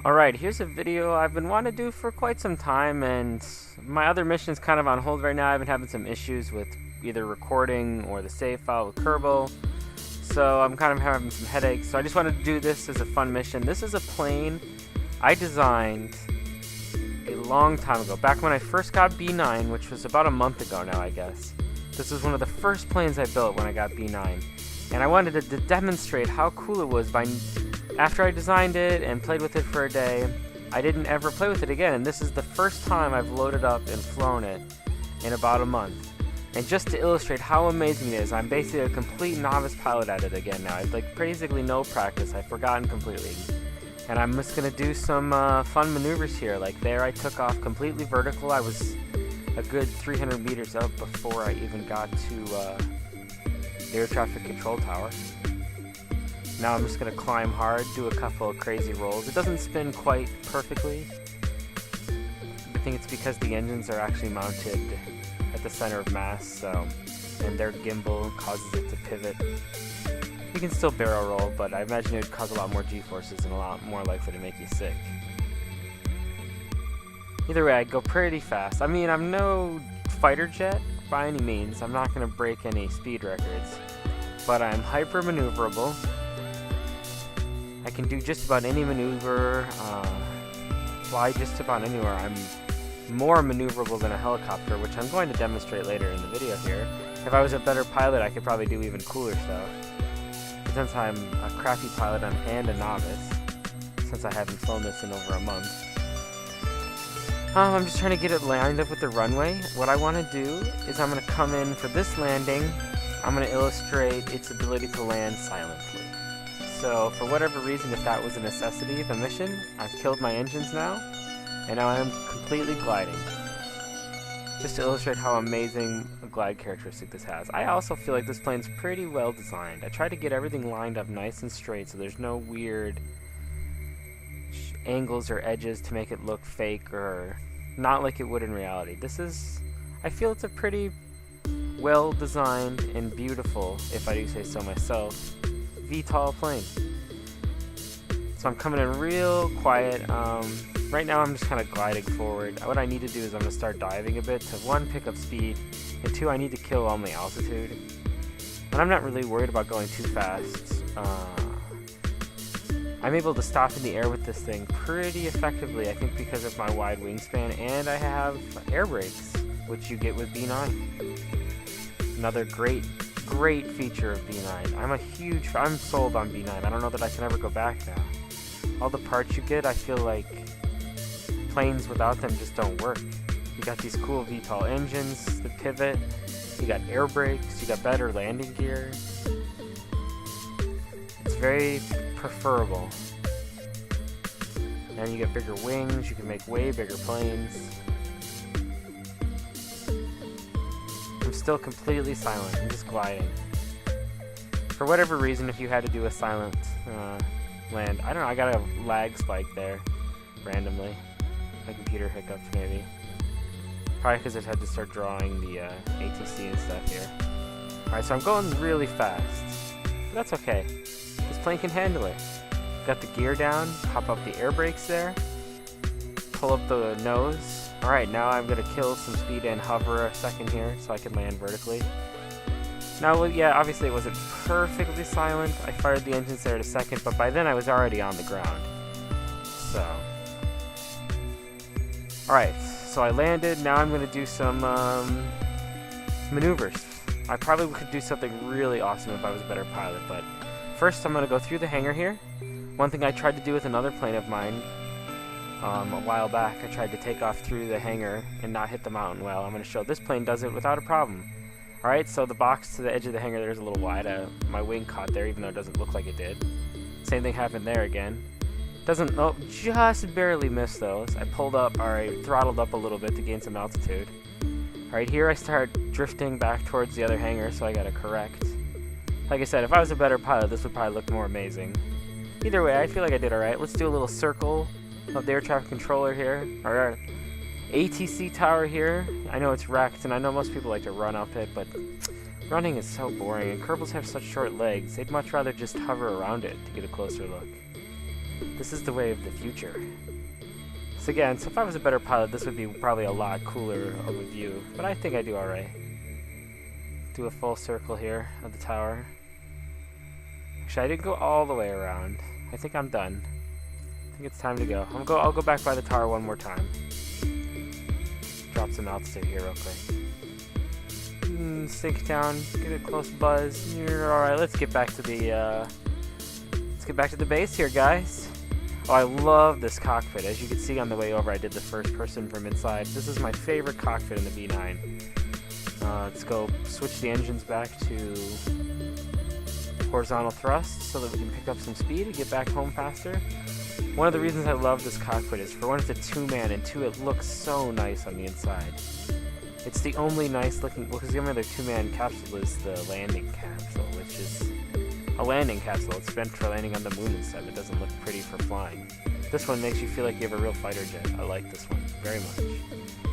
Alright, here's a video I've been wanting to do for quite some time, and my other mission's kind of on hold right now. I've been having some issues with either recording or the save file with Kerbal, so I'm kind of having some headaches. So I just wanted to do this as a fun mission. This is a plane I designed a long time ago, back when I first got B9, which was about a month ago now, I guess. This was one of the first planes I built when I got B9, and I wanted to demonstrate how cool it was by... After I designed it and played with it for a day, I didn't ever play with it again, and this is the first time I've loaded up and flown it in about a month. And just to illustrate how amazing it is, I'm basically a complete novice pilot at it again now. I've basically no practice, I've forgotten completely. And I'm just going to do some fun maneuvers here. Like there I took off completely vertical. I was a good 300 meters up before I even got to the air traffic control tower. Now I'm just going to climb hard, do a couple of crazy rolls. It doesn't spin quite perfectly. I think it's because the engines are actually mounted at the center of mass, and their gimbal causes it to pivot. You can still barrel roll, but I imagine it would cause a lot more G-forces and a lot more likely to make you sick. Either way, I go pretty fast. I mean, I'm no fighter jet by any means. I'm not going to break any speed records, but I'm hyper maneuverable. I can do just about any maneuver, fly just about anywhere. I'm more maneuverable than a helicopter, which I'm going to demonstrate later in the video here. If I was a better pilot, I could probably do even cooler stuff. But since I'm a crappy pilot and a novice, since I haven't flown this in over a month, I'm just trying to get it lined up with the runway. What I want to do is I'm going to come in for this landing. I'm going to illustrate its ability to land silently. So, for whatever reason, if that was a necessity of a mission, I've killed my engines now, and now I am completely gliding. Just to illustrate how amazing a glide characteristic this has. I also feel like this plane's pretty well designed. I tried to get everything lined up nice and straight, so there's no weird angles or edges to make it look fake or not like it would in reality. I feel it's a pretty well designed and beautiful, if I do say so myself, VTOL plane. So I'm coming in real quiet. Right now I'm just kind of gliding forward. What I need to do is I'm going to start diving a bit to 1, pick up speed, and 2, I need to kill on the altitude. And I'm not really worried about going too fast. I'm able to stop in the air with this thing pretty effectively, I think because of my wide wingspan, and I have air brakes, which you get with B9. Another great feature of B9. I'm sold on B9. I don't know that I can ever go back now. All the parts you get, I feel like planes without them just don't work. You got these cool VTOL engines, the pivot, you got air brakes, you got better landing gear. It's very preferable. And you get bigger wings, you can make way bigger planes. I'm still completely silent. I'm just gliding. For whatever reason, if you had to do a silent land, I don't know, I got a lag spike there randomly. My computer hiccuped maybe. Probably because it had to start drawing the ATC and stuff here. Alright, so I'm going really fast. But that's okay. This plane can handle it. Got the gear down, pop up the air brakes there, pull up the nose. Alright, now I'm going to kill some speed and hover a second here so I can land vertically. Now, yeah, obviously it wasn't perfectly silent. I fired the engines there in a second, but by then I was already on the ground. So, alright, so I landed. Now I'm going to do some maneuvers. I probably could do something really awesome if I was a better pilot, but first I'm going to go through the hangar here. One thing I tried to do with another plane of mine a while back, I tried to take off through the hangar and not hit the mountain well. I'm going to show this plane does it without a problem. Alright, so the box to the edge of the hangar there is a little wide. My wing caught there, even though it doesn't look like it did. Same thing happened there again. Just barely missed those. I throttled up a little bit to gain some altitude. Alright, here I start drifting back towards the other hangar, so I gotta correct. Like I said, if I was a better pilot, this would probably look more amazing. Either way, I feel like I did alright. Let's do a little circle of the air traffic controller here, or our ATC tower here. I know it's wrecked, and I know most people like to run up it, but running is so boring, and Kerbals have such short legs. They'd much rather just hover around it to get a closer look. This is the way of the future. So again, so if I was a better pilot, this would be probably a lot cooler of a view, but I think I do alright. Do a full circle here of the tower. Actually, I didn't go all the way around. I think I'm done. I think it's time to go. I'll go back by the tower one more time. Drop some altitude here real quick. Sink down, get a close buzz. Alright, let's get back to the base here, guys. Oh, I love this cockpit. As you can see on the way over, I did the first person from inside. This is my favorite cockpit in the B9. Let's go switch the engines back to horizontal thrust so that we can pick up some speed and get back home faster. One of the reasons I love this cockpit is, for one, it's a two-man, and two, it looks so nice on the inside. It's the only nice looking, well, because the only other two-man capsule is the landing capsule, which is a landing capsule. It's meant for landing on the moon and stuff. It doesn't look pretty for flying. This one makes you feel like you have a real fighter jet. I like this one very much.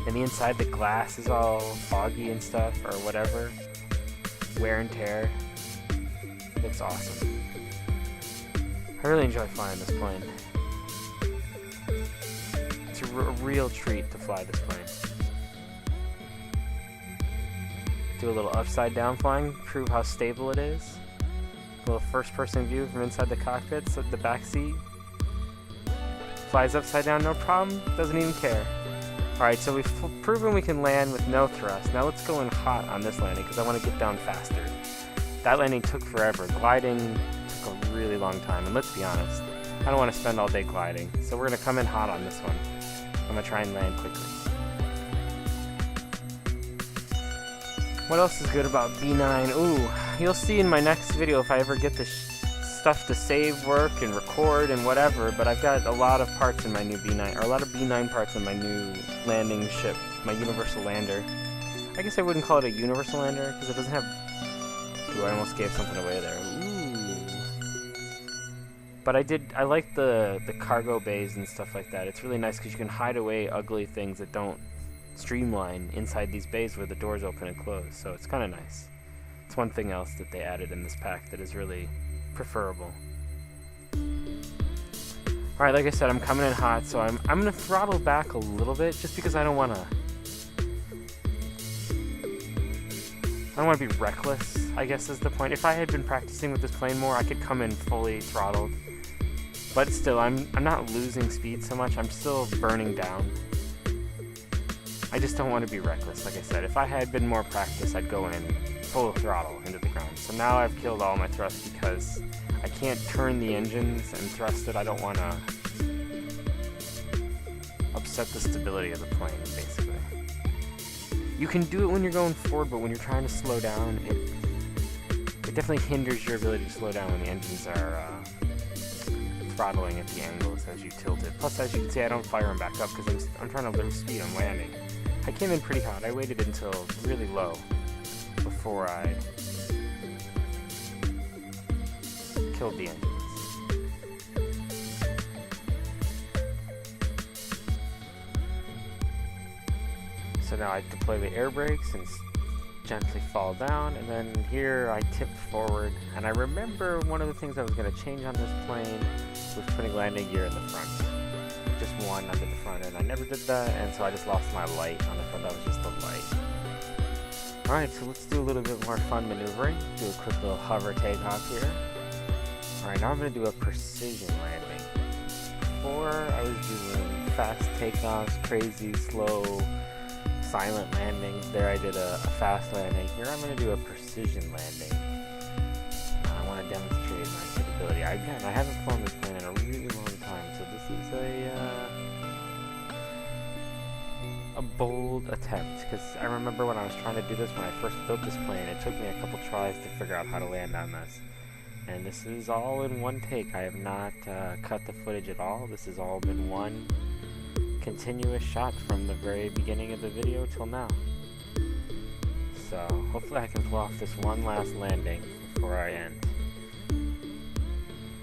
And the inside, the glass is all foggy and stuff, or whatever. Wear and tear. It's awesome. I really enjoy flying this plane. It's a real treat to fly this plane. Do a little upside down flying, prove how stable it is. A little first person view from inside the cockpit, so the back seat. Flies upside down, no problem, doesn't even care. Alright, so we've proven we can land with no thrust. Now let's go in hot on this landing, because I want to get down faster. That landing took forever. Gliding took a really long time, and let's be honest, I don't want to spend all day gliding. So we're going to come in hot on this one. I'm going to try and land quickly. What else is good about B9? Ooh, you'll see in my next video if I ever get this stuff to save work and record and whatever, but I've got a lot of parts in my new B9, or a lot of B9 parts in my new landing ship, my universal lander. I guess I wouldn't call it a universal lander, because it doesn't have... Ooh, I almost gave something away there. Ooh. But I like the cargo bays and stuff like that. It's really nice because you can hide away ugly things that don't streamline inside these bays where the doors open and close, so it's kind of nice. It's one thing else that they added in this pack that is really preferable. Alright, like I said, I'm coming in hot, so I'm gonna throttle back a little bit just because I don't want to be reckless, I guess is the point. If I had been practicing with this plane more, I could come in fully throttled. But still, I'm not losing speed so much, I'm still burning down. I just don't want to be reckless, like I said. If I had been more practice, I'd go in full throttle into the ground. So now I've killed all my thrust because I can't turn the engines and thrust it. I don't want to upset the stability of the plane, basically. You can do it when you're going forward, but when you're trying to slow down, it definitely hinders your ability to slow down when the engines are throttling at the angles as you tilt it. Plus, as you can see, I don't fire them back up because I'm trying to lose speed on landing. I came in pretty hot. I waited until really low before I killed the engines. So now I deploy the air brakes and gently fall down, and then here I tipped forward. And I remember one of the things I was going to change on this plane was putting landing gear in the front. Just one under the front, and I never did that, and so I just lost my light on the front. That was just the light. Alright, so let's do a little bit more fun maneuvering. Do a quick little hover takeoff here. Alright, now I'm going to do a precision landing. Before, I was doing fast takeoffs, crazy, slow, silent landings. There I did a fast landing. Here I'm going to do a precision landing. I want to demonstrate my capability. Again, I haven't flown this plane in a really long time, so this is a bold attempt, because I remember when I was trying to do this when I first built this plane, it took me a couple tries to figure out how to land on this. And this is all in one take. I have not cut the footage at all. This has all been one continuous shot from the very beginning of the video till now. So hopefully I can pull off this one last landing before I end.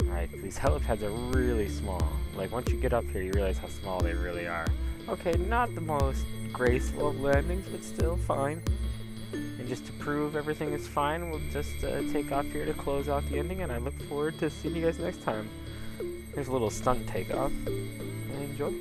Alright, these helipads are really small. Like, once you get up here, you realize how small they really are. Okay, not the most graceful of landings, but still fine. And just to prove everything is fine, we'll just take off here to close out the ending, and I look forward to seeing you guys next time. Here's a little stunt takeoff. Enjoy.